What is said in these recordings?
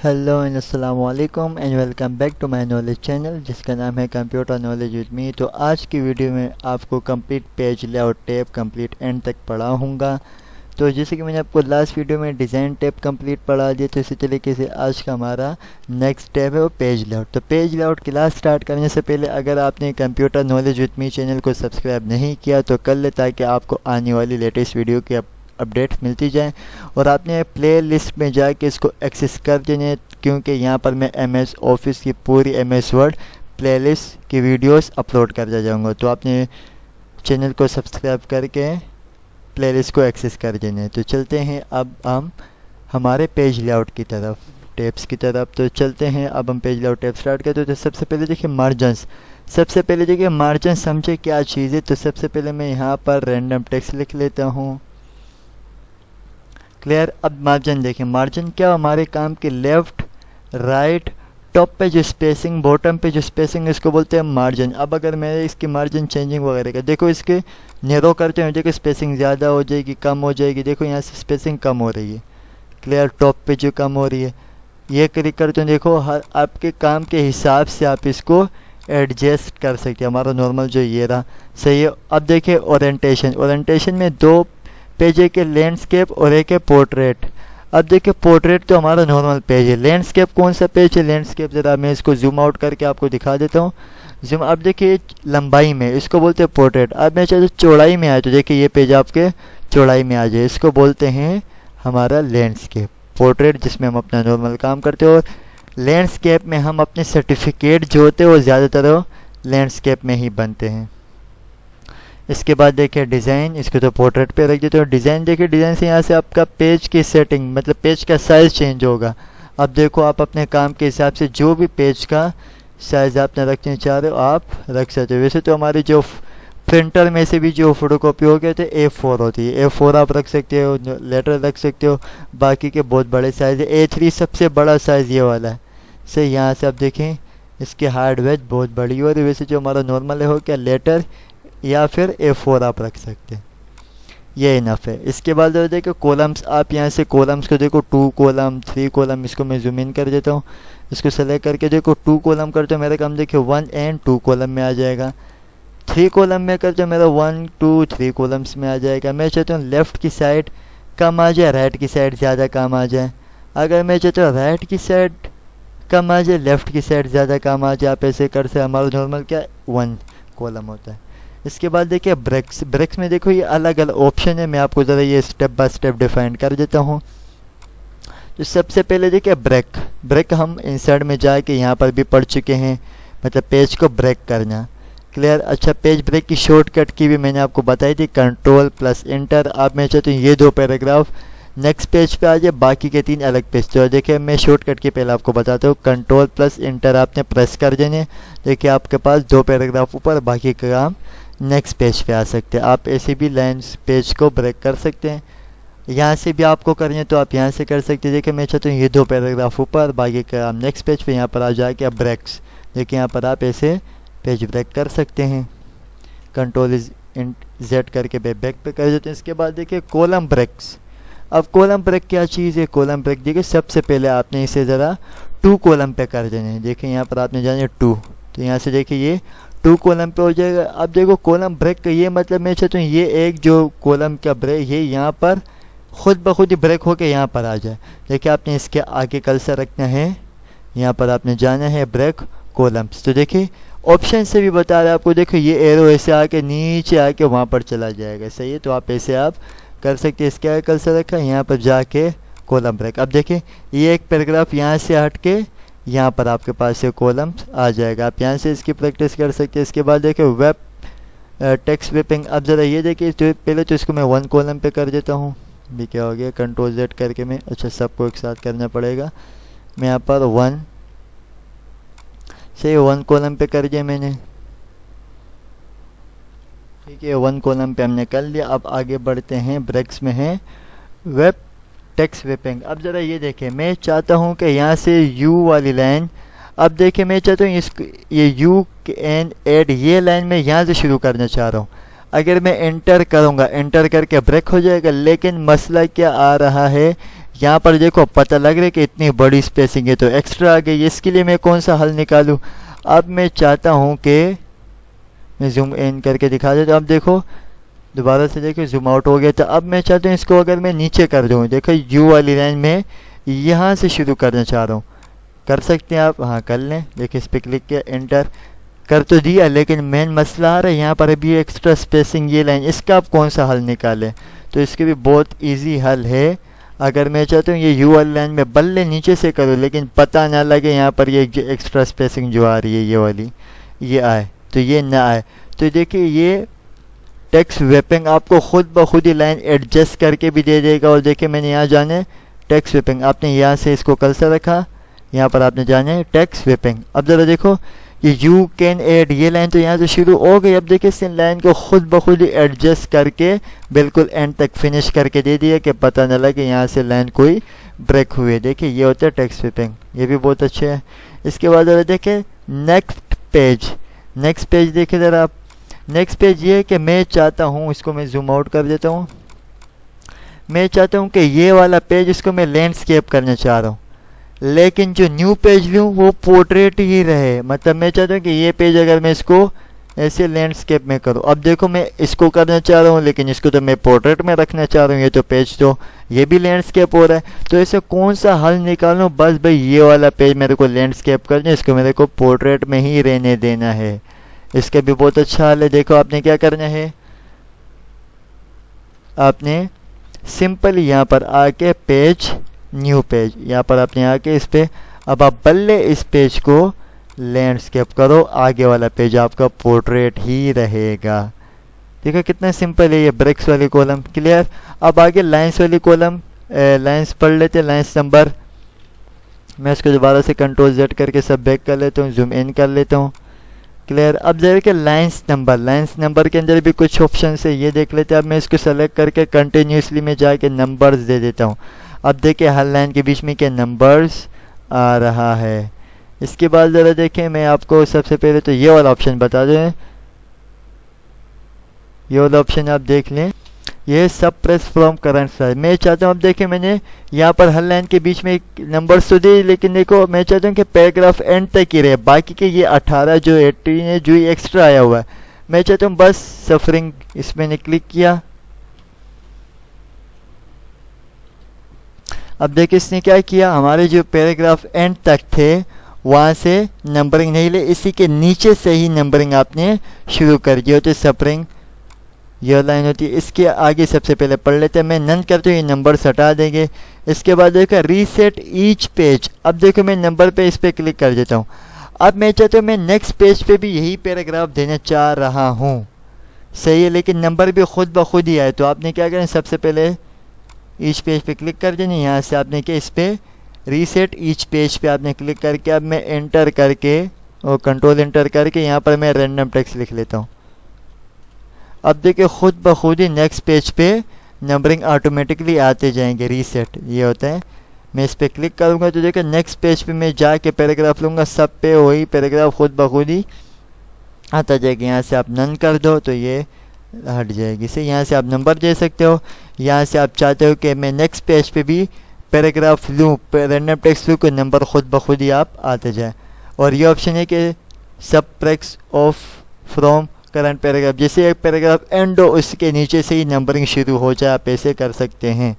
Hello and अस्सलाम वालेकुम and welcome back to my knowledge channel जिसका नाम है कंप्यूटर नॉलेज विद मी। तो आज की वीडियो में आपको complete page layout tab complete and तक पढ़ाऊँगा। तो जैसे कि मैंने आपको लास्ट वीडियो में डिज़ाइन टैब कंप्लीट पढ़ा दिया, तो इसी तरीके से आज का हमारा नेक्स्ट टैब है वो पेज लेआउट। तो पेज लेआउट क्लास स्टार्ट करने से पहले अगर आपने computer knowledge with me channel को सब्सक्राइब नहीं किया तो कर ले, ताकि आपको आने वाली लेटेस्ट वीडियो की अपडेट मिलती जाए। और आपने प्ले लिस्ट में जाके इसको एक्सेस कर देने, क्योंकि यहाँ पर मैं MS ऑफिस की पूरी MS वर्ड प्लेलिस्ट की वीडियोस अपलोड करता जाऊँगा। तो आपने चैनल को सब्सक्राइब करके प्लेलिस्ट को एक्सेस कर देने। तो चलते हैं अब हम हमारे पेज लेआउट की तरफ, टैब्स की तरफ। तो चलते हैं अब हम पेज लेआउट टैब स्टार्ट करते हैं। तो सबसे पहले देखिए मार्जिन्स। सबसे पहले देखिए मार्जिन समझे क्या चीज़ है। तो सबसे पहले मैं यहाँ पर रैंडम टेक्स्ट लिख लेता हूँ। क्लियर। अब मार्जिन देखिए, मार्जिन क्या हमारे काम के लेफ्ट राइट टॉप पे जो स्पेसिंग बॉटम पे जो स्पेसिंग इसको बोलते हैं मार्जिन। अब अगर मैं इसकी मार्जिन चेंजिंग वगैरह का देखो, इसके नैरो करते हैं, देखो स्पेसिंग ज़्यादा हो जाएगी कम हो जाएगी। देखो यहाँ से स्पेसिंग कम हो रही है। क्लियर। टॉप पे जो कम हो रही है ये क्लिक करते हैं, देखो हर आपके काम के हिसाब से आप इसको एडजस्ट कर सकते हैं। हमारा नॉर्मल जो ये रहा सही है। अब देखिए ओरिएंटेशन। ओरिएंटेशन में दो पेज है, के लैंडस्केप और एक है पोर्ट्रेट। अब देखिए पोर्ट्रेट तो हमारा नॉर्मल पेज है। लैंडस्केप कौन सा पेज है? लैंडस्केप ज़रा मैं इसको जूम आउट करके आपको दिखा देता हूँ। जूम। अब देखिए लंबाई में इसको बोलते हैं पोर्ट्रेट। अब मैं चाहे चौड़ाई में आए तो देखिए ये पेज आपके चौड़ाई में आ जाए, इसको बोलते हैं हमारा लैंडस्केप। पोर्ट्रेट जिसमें हम अपना नॉर्मल काम करते हैं, और लैंडस्केप में हम अपने सर्टिफिकेट जो होते हैं वो ज़्यादातर लैंडस्केप में ही बनते हैं। इसके बाद देखिए डिज़ाइन, इसको तो पोर्ट्रेट पे रख देते हो। डिज़ाइन देखिए, डिज़ाइन से यहाँ से आपका पेज की सेटिंग मतलब पेज का साइज़ चेंज होगा। अब देखो आप अपने काम के हिसाब से जो भी पेज का साइज़ आपने रखना चाह रहे हो आप रख सकते हो। वैसे तो हमारी जो प्रिंटर में से भी जो फोटोकॉपी हो गए थे A4 होती है, A4 आप रख सकते हो, लेटर रख सकते हो। बाकी के बहुत बड़े साइज़ है। A3 सबसे बड़ा साइज़ ये वाला है। सही। यहाँ से आप देखें इसकी हार्ड वेज बहुत बड़ी हो रही है। वैसे जो हमारा नॉर्मल है हो क्या लेटर या फिर A4 आप रख सकते हैं, ये इनफ है। इसके बाद देखो कॉलम्स। आप यहाँ से कॉलम्स को देखो 2 कॉलम 3 कॉलम, इसको मैं जूम इन कर देता हूँ। इसको सेलेक्ट करके देखो 2 कॉलम करते हो मेरा काम देखिए 1 एंड 2 कॉलम में आ जाएगा। 3 कॉलम में करते हो मेरा 1 2 3 कॉलम्स में आ जाएगा। मैं चाहता हूँ लेफ़्ट की साइड कम आ जाए, राइट की साइड ज़्यादा कम आ जाए। अगर मैं चाहता हूँ राइट की साइड कम आ जाए, लेफ़्ट की साइड ज़्यादा कम आ जाए, आप ऐसे कर से हमारा नॉर्मल क्या 1 कॉलम होता है। इसके बाद देखिए ब्रेक्स। ब्रेक्स में देखो ये अलग अलग ऑप्शन है, मैं आपको ज़रा ये स्टेप बाय स्टेप डिफाइन कर देता हूँ। तो सबसे पहले देखिए ब्रेक। ब्रेक हम इंसर्ट में जाके यहाँ पर भी पढ़ चुके हैं, मतलब पेज को ब्रेक करना। क्लियर। अच्छा, पेज ब्रेक की शॉर्टकट की भी मैंने आपको बताई थी, Ctrl+Enter। आप मैं चाहती हूँ ये 2 पैराग्राफ नेक्स्ट पेज पे आ जाए, बाकी के 3 अलग पेज। तो देखिए मैं शॉर्टकट की पहले आपको बताता हूँ। Ctrl+Enter आपने प्रेस कर देने, देखिए आपके पास 2 पैराग्राफ ऊपर, बाकी का काम नेक्स्ट पेज पे आ सकते हैं। आप ऐसे भी लाइन्स पेज को ब्रेक कर सकते हैं। यहाँ से भी आपको करनी तो आप यहाँ से कर सकते हैं। देखिए मैं चाहता हूँ ये 2 पैराग्राफ ऊपर, बाकी का काम नेक्स्ट पेज पे। यहाँ पर आ जाके आप ब्रेक्स देखिए, यहाँ पर आप ऐसे पेज ब्रेक कर सकते हैं। Ctrl+Z करके बैक पे कर देते हैं। इसके बाद देखिए कॉलम ब्रेक्स। अब कॉलम ब्रेक क्या चीज़ है? कॉलम ब्रेक देखिए सबसे पहले आपने इसे ज़रा 2 कॉलम पे कर देना है। देखिए यहाँ पर आपने जाना 2, तो यहाँ से देखिए ये 2 कॉलम पे हो जाएगा। अब देखो कॉलम ब्रेक का ये मतलब मैं चाहता हूँ ये एक जो कॉलम का ब्रेक ये यहाँ पर खुद ब खुद ही ब्रेक होके यहाँ पर आ जाए। देखिए आपने इसके आगे कर्सर रखना है, यहाँ पर आपने जाना है ब्रेक कॉलम्स। तो देखिए ऑप्शन से भी बता रहा है आपको, देखो ये एरो ऐसे आके नीचे आके वहाँ पर चला जाएगा। सही है। तो आप ऐसे आप कर सकते हैं। इसके आगे कर्सर रखा, यहाँ पर जाके कॉलम ब्रेक। अब देखिए ये एक पैराग्राफ यहाँ से हट के यहाँ पर आपके पास से कॉलम्स आ जाएगा। आप यहाँ से इसकी प्रैक्टिस कर सकते हैं। इसके बाद देखिए वेब टेक्स्ट वेपिंग। अब ज़रा ये देखिए, तो पहले तो इसको मैं 1 कॉलम पे कर देता हूँ। भी क्या हो गया Ctrl+Z करके मैं, अच्छा सबको एक साथ करना पड़ेगा। मैं यहाँ पर 1 से 1 कॉलम पे कर दिया मैंने। ठीक है, 1 कॉलम पे हमने कर लिया। अब आगे बढ़ते हैं। ब्रेक्स में है वेब टेक्स्ट वेपिंग। अब ज़रा ये देखें, मैं चाहता हूँ कि यहाँ से यू वाली लाइन, अब देखिए मैं चाहता हूँ इसको ये यू एंड एड ये लाइन मैं यहाँ से शुरू करना चाह रहा हूँ। अगर मैं एंटर करूँगा, एंटर करके ब्रेक हो जाएगा। लेकिन मसला क्या आ रहा है, यहाँ पर देखो पता लग रहा है कि इतनी बड़ी स्पेसिंग है तो एक्स्ट्रा आ गई। इसके लिए मैं कौन सा हल निकालूँ? अब मैं चाहता हूँ कि मैं जूम इन करके दिखा देता हूँ। अब देखो दोबारा से देखो जूम आउट हो गया। तो अब मैं चाहता हूँ इसको अगर मैं नीचे कर दूँ, देखो यू वाली लाइन में यहाँ से शुरू करना चाह रहा हूँ। कर सकते हैं आप, हाँ कर लें। देखिए इस पर क्लिक किया, एंटर कर तो दिया, लेकिन मेन मसला आ रहा है यहाँ पर अभी एक्स्ट्रा स्पेसिंग ये लाइन, इसका आप कौन सा हल निकालें? तो इसके भी बहुत इजी हल है। अगर मैं चाहता हूँ ये यू वाली लाइन में बल्ले नीचे से करूँ लेकिन पता ना लगे यहाँ पर ये एक्स्ट्रा स्पेसिंग जो आ रही है ये वाली ये आए, तो ये ना आए। तो देखिए ये टेक्स्ट रैपिंग आपको खुद ब खुद ही लाइन एडजस्ट करके भी दे देगा। और देखिए मैंने यहाँ जाने टेक्स्ट रैपिंग, आपने यहाँ से इसको कर्सर रखा, यहाँ पर आपने जाने टेक्स्ट रैपिंग। अब ज़रा देखो ये यू कैन ऐड ये लाइन तो यहाँ से शुरू हो गई। अब देखिए इस लाइन को खुद ब खुद ही एडजस्ट करके बिल्कुल एंड तक फिनिश करके दे दिया कि पता न लगे यहाँ से लाइन कोई ब्रेक हुई है। देखिए ये होता है टेक्स्ट रैपिंग, ये भी बहुत अच्छे है। इसके बाद ज़रा देखें नेक्स्ट पेज। नेक्स्ट पेज देखिए ज़रा आप, नेक्स्ट पेज ये है कि मैं चाहता हूँ, इसको मैं जूम आउट कर देता हूँ, मैं चाहता हूँ कि ये वाला पेज इसको मैं लैंडस्केप करना चाह रहा हूँ, लेकिन जो न्यू पेज लूँ वो पोर्ट्रेट ही रहे। मतलब मैं चाहता हूँ कि ये पेज अगर मैं इसको ऐसे लैंडस्केप में करूँ, अब देखो मैं इसको करना चाह रहा हूँ लेकिन इसको तो मैं पोर्ट्रेट में रखना चाह रहा हूँ, ये तो पेज तो ये भी लैंडस्केप हो रहा है। तो ऐसे कौन सा हल निकालूँ? बस भाई ये वाला पेज मेरे को लैंडस्केप करना है, इसको मेरे को पोर्ट्रेट में ही रहने देना है। इसका भी बहुत अच्छा हाल है। देखो आपने क्या करना है, आपने सिंपल यहाँ पर आके पेज न्यू पेज, यहाँ पर आपने आके इस पे अब आप बल्ले इस पेज को लैंडस्केप करो, आगे वाला पेज आपका पोर्ट्रेट ही रहेगा। देखो कितना सिंपल है ये ब्रेक्स वाली कॉलम। क्लियर? अब आगे लाइंस वाली कॉलम, लाइंस पढ़ लेते हैं। लाइंस नंबर, मैं इसको दोबारा से कंट्रोल Z करके सब बैक कर लेता हूँ, जूम इन कर लेता हूँ। क्लियर? अब देखिए लाइंस नंबर, लाइंस नंबर के अंदर भी कुछ ऑप्शन है, ये देख लेते हैं। अब मैं इसको सेलेक्ट करके कंटिन्यूसली में जाके नंबर्स दे देता हूँ। अब देखिए हर लाइन के बीच में क्या नंबर्स आ रहा है। इसके बाद ज़रा देखें, मैं आपको सबसे पहले तो ये वाला ऑप्शन बता दें, ये वाला ऑप्शन आप देख लें, ये सब प्रेस फ्रॉम करंट स्लाइड। मैं चाहता हूँ, अब देखिए मैंने यहाँ पर हर लाइन के बीच में नंबर्स तो दे, लेकिन देखो मैं चाहता हूँ कि पैराग्राफ एंड तक ही रहे, बाकी के ये 18 जो 18 है जो ये एक्स्ट्रा आया हुआ है, मैं चाहता हूँ बस सफरिंग, इस मैंने क्लिक किया। अब देखिए इसने क्या किया, हमारे जो पैराग्राफ एंड तक थे वहाँ से नंबरिंग नहीं ले, इसी के नीचे से ही नंबरिंग आपने शुरू कर दिया। तो सफरिंग यह लाइन होती है, इसके आगे सबसे पहले पढ़ लेते हैं। मैं नन करते हुए नंबर्स हटा देंगे। इसके बाद देखो रीसेट ईच पेज। अब देखो मैं नंबर पे इस पर क्लिक कर देता हूँ। अब मैं चाहता हूँ मैं नेक्स्ट पेज पे भी यही पैराग्राफ देना चाह रहा हूँ, सही है, लेकिन नंबर भी खुद ब खुद ही आए। तो आपने क्या करें, सबसे पहले ईच पेज पे क्लिक कर देना। यहाँ से आपने क्या, इस पर रीसेट ईच पेज पे आपने क्लिक करके अब मैं एंटर करके और कंट्रोल एंटर करके यहाँ पर मैं रैंडम टेक्स्ट लिख लेता हूँ। अब देखिए खुद ब खुद ही नेक्स्ट पेज पे नंबरिंग ऑटोमेटिकली आते जाएंगे। रीसेट ये होता है, मैं इस पर क्लिक करूँगा तो देखिए नेक्स्ट पेज पे मैं जाके पैराग्राफ लूँगा, सब पे वही पैराग्राफ खुद ब खुद ही आता जाएगा। यहाँ से आप नन कर दो तो ये हट जाएगी। इसे यहाँ से आप नंबर दे सकते हो। यहाँ से आप चाहते हो कि मैं नेक्स्ट पेज पे भी पैराग्राफ लूँ, रैंडम टेक्स्ट लूँ, कोई नंबर खुद ब खुद ही आप आते जाए। और ये ऑप्शन है कि subtract of from current paragraph, जैसे एक पैराग्राफ एंड हो उसके नीचे से ही नंबरिंग शुरू हो जाए, आप ऐसे कर सकते हैं।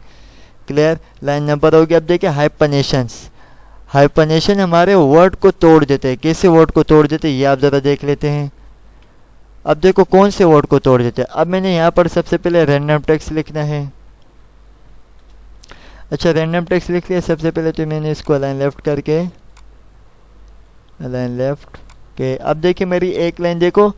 क्लियर? लाइन नंबर हो गया। अब देखिए हाइपनेशंस, हाइपनेशन हमारे वर्ड को तोड़ देते हैं। कैसे वर्ड को तोड़ देते हैं ये आप ज़रा देख लेते हैं। अब देखो कौन से वर्ड को तोड़ देते हैं। अब मैंने यहाँ पर सबसे पहले रैंडम टेक्स्ट लिखना है। अच्छा रैंडम टेक्स्ट लिख लिया सबसे पहले, तो मैंने इसको अलाइन लेफ्ट करके, अलाइन लेफ्ट के, अब देखिए मेरी एक लाइन देखो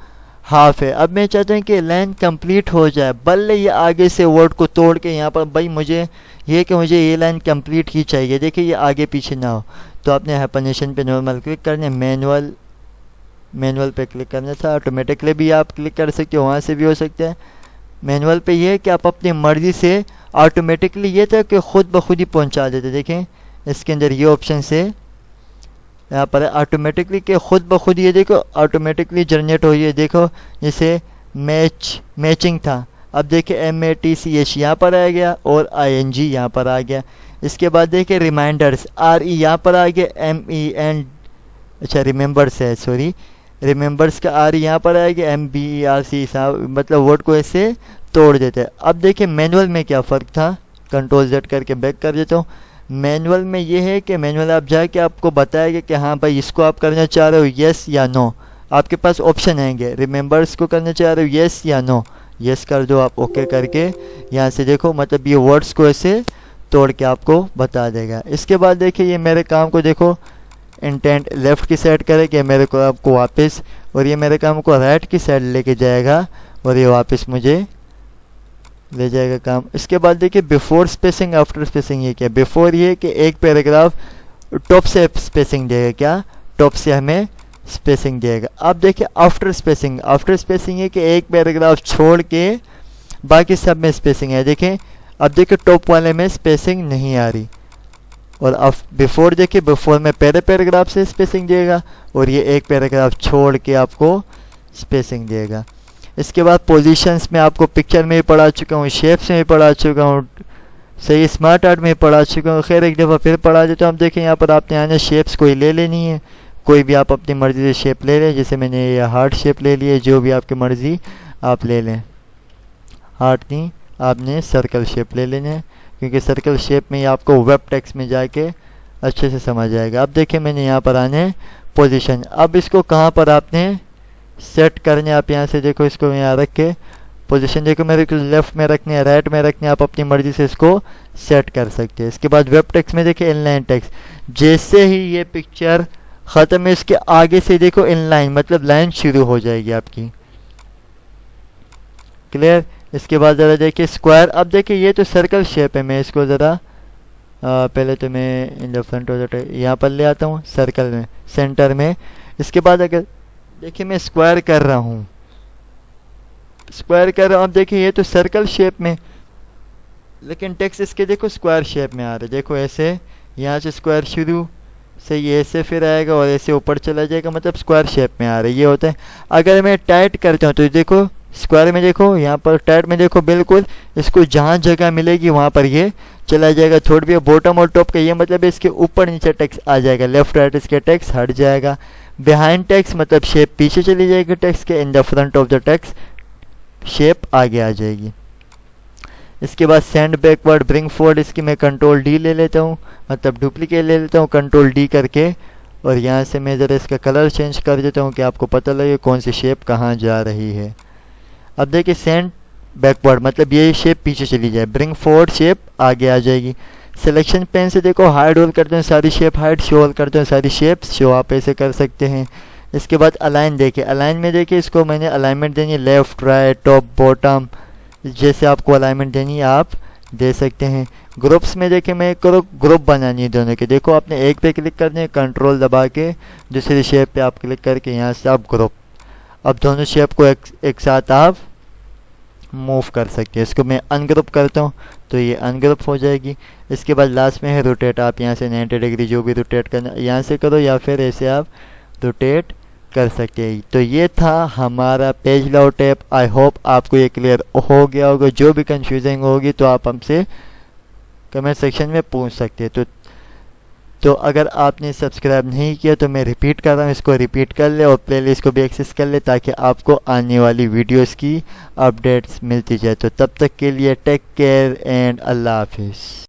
हाफ है। अब मैं चाहता हूँ कि लाइन कंप्लीट हो जाए, बल्ले ये आगे से वर्ड को तोड़ के यहाँ पर भाई मुझे ये कि मुझे ये लाइन कंप्लीट ही चाहिए, देखिए ये आगे पीछे ना हो। तो आपने हाइपनेशन पे नॉर्मल क्लिक करना, मैनुअल पे क्लिक करना था। ऑटोमेटिकली भी आप क्लिक कर सकते हो, वहाँ से भी हो सकता है। मैनुअल पे ये है कि आप अपनी मर्ज़ी से, ऑटोमेटिकली ये था कि खुद ब खुद ही पहुँचा देते। देखें इसके अंदर ये ऑप्शन से यहाँ पर ऑटोमेटिकली के खुद ब खुद ये देखो ऑटोमेटिकली जनरेट हो, ये देखो जैसे मैचिंग था। अब देखिए MATCH यहाँ पर आ गया और ING यहाँ पर आ गया। इसके बाद देखिए रिमाइंडर्स, RE यहाँ पर आ गया, MEN, अच्छा रिमेंबर्स है, सॉरी, रिमेंबर्स का RE यहाँ पर आएगा, MBERC, मतलब वर्ड को ऐसे तोड़ देते हैं। अब देखिए मैनुअल में क्या फ़र्क था, कंट्रोल Z करके बैक कर देता हूँ। मैनुअल में ये है कि मैनुअल आप जाके आपको बताएगा कि हाँ भाई इसको आप करना चाह रहे हो येस या नो, आपके पास ऑप्शन आएंगे, रिमेंबर्स को करना चाह रहे हो येस या नो, येस कर दो आप, ओके करके यहाँ से देखो मतलब ये वर्ड्स को ऐसे तोड़ के आपको बता देगा। इसके बाद देखिए ये मेरे काम को देखो इंटेंट लेफ़्ट की साइड करेगा मेरे को आपको वापस, और ये मेरे काम को राइट की साइड लेके जाएगा और ये वापस मुझे ले जाएगा काम। इसके बाद देखिए बिफोर स्पेसिंग आफ्टर स्पेसिंग, ये क्या, बिफोर ये कि एक पैराग्राफ टॉप से स्पेसिंग देगा, क्या टॉप से हमें स्पेसिंग देगा। अब देखिए आफ्टर स्पेसिंग, आफ्टर स्पेसिंग है कि एक पैराग्राफ छोड़ के बाकी सब में स्पेसिंग है। देखें अब देखिए टॉप वाले में स्पेसिंग नहीं आ रही, और अब बिफोर देखिए बिफोर में पहले पैराग्राफ से स्पेसिंग देगा और ये एक पैराग्राफ छोड़ के आपको स्पेसिंग देगा। इसके बाद पोजीशंस में आपको पिक्चर में भी पढ़ा चुका हूँ, शेप्स में भी पढ़ा चुका हूँ, सही स्मार्ट आर्ट में पढ़ा चुका हूँ, खैर एक दफ़ा फिर पढ़ा देता हूँ। अब देखें यहाँ पर आपने आने शेप्स कोई ले लेनी है, कोई भी आप अपनी मर्ज़ी से शेप ले लें, जैसे मैंने ये हार्ट शेप ले लिया, जो भी आपकी मर्ज़ी आप ले लें। हार्ट नहीं, आपने सर्कल शेप ले लेना है, क्योंकि सर्कल शेप में ही आपको वेब टेक्स्ट में जाके अच्छे से समझ आएगा। अब देखिए मैंने यहाँ पर आने पोजीशन, अब इसको कहाँ पर आपने सेट करने, आप यहाँ से देखो इसको यहाँ रख के पोजीशन देखो मेरे को लेफ़्ट में रखने है, राइट में रखने, आप अपनी मर्ज़ी से इसको सेट कर सकते हैं। इसके बाद वेब टेक्स्ट में देखिए इनलाइन टेक्स्ट, जैसे ही ये पिक्चर ख़त्म है इसके आगे से देखो इनलाइन मतलब लाइन शुरू हो जाएगी आपकी, क्लियर। इसके बाद ज़रा देखिए स्क्वायर, अब देखिए ये तो सर्कल शेप है, मैं इसको ज़रा पहले तो मैं in the front of the यहाँ पर ले आता हूँ सर्कल में सेंटर में। इसके बाद अगर देखिए मैं स्क्वायर कर रहा हूँ, स्क्वायर कर रहा हूँ, अब देखिए ये तो सर्कल शेप में, लेकिन टेक्स्ट इसके देखो स्क्वायर शेप में आ रहा है, देखो ऐसे यहाँ से स्क्वायर शुरू से ये ऐसे फिर आएगा और ऐसे ऊपर चला जाएगा, मतलब स्क्वायर शेप में आ रहा है, ये होता है। अगर मैं टाइट करता हूँ तो देखो स्क्वायर में देखो यहाँ पर टाइट में देखो बिल्कुल इसको जहाँ जगह मिलेगी वहाँ पर ये चला जाएगा, थोड़ी भी बॉटम और टॉप का, ये मतलब इसके ऊपर नीचे टेक्स्ट आ जाएगा, लेफ्ट राइट इसके टेक्स्ट हट जाएगा। बिहाइंड टेक्स्ट मतलब शेप पीछे चली जाएगी टेक्स्ट के, in the front of the text shape आगे आ जाएगी। इसके बाद सेंड बैकवर्ड ब्रिंग फॉरवर्ड, इसकी मैं कंट्रोल D ले लेता हूँ, मतलब डुप्लीकेट ले लेता हूँ कंट्रोल D करके, और यहाँ से मैं ज़रा इसका कलर चेंज कर देता हूँ कि आपको पता लगे कौन सी शेप कहाँ जा रही है। अब देखिए सेंड बैकवर्ड मतलब ये शेप पीछे चली जाए, ब्रिंग फॉरवर्ड शेप आगे आ जाएगी। सिलेक्शन पेन से देखो हाइड ऑल करते हैं सारी शेप हाइड, शो ऑल करते हैं सारी शेप शो, आप ऐसे कर सकते हैं। इसके बाद अलाइन देखिए, अलाइन में देखिए इसको मैंने अलाइनमेंट देनी है लेफ़्ट राइट टॉप बॉटम, जैसे आपको अलाइनमेंट देनी है आप दे सकते हैं। ग्रुप्स में देखिए मैं ग्रुप बनानी है दोनों के, देखो आपने एक पे क्लिक करने है कंट्रोल दबा के, दूसरी शेप पे आप क्लिक करके यहाँ से आप ग्रुप, अब दोनों शेप को एक साथ आप मूव कर सकते हैं। इसको मैं अनग्रुप करता हूँ तो ये अनग्रुप हो जाएगी। इसके बाद लास्ट में है रोटेट, आप यहाँ से 90 डिग्री जो भी रोटेट करना यहाँ से करो या फिर ऐसे आप रोटेट कर सकते हैं। तो ये था हमारा page layout app. I hope आपको ये क्लियर हो गया होगा, जो भी कंफ्यूजिंग होगी तो आप हमसे कमेंट सेक्शन में पूछ सकते हैं। तो अगर आपने सब्सक्राइब नहीं किया तो मैं रिपीट कर रहा हूँ, इसको रिपीट कर ले और प्लेलिस्ट को भी एक्सेस कर ले ताकि आपको आने वाली वीडियोस की अपडेट्स मिलती जाए। तो तब तक के लिए टेक केयर एंड अल्लाह हाफिज़।